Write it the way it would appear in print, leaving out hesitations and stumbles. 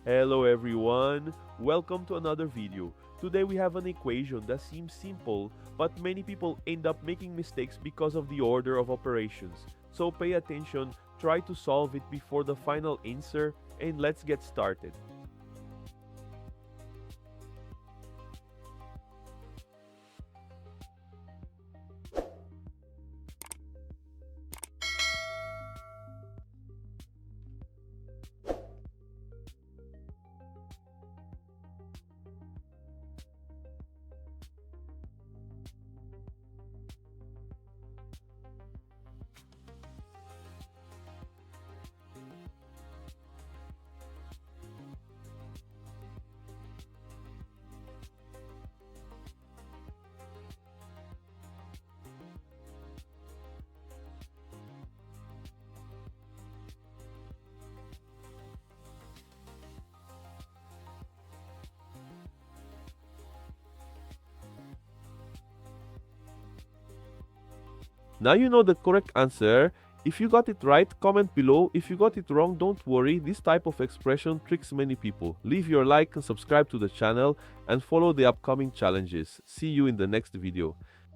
Hello everyone, welcome to another video. Today we have an equation that seems simple, but many people end up making mistakes because of the order of operations. So pay attention, try to solve it before the final answer, and let's get started. Now you know the correct answer. If you got it right, comment below. If you got it wrong, don't worry. This type of expression tricks many people. Leave your like and subscribe to the channel and follow the upcoming challenges. See you in the next video.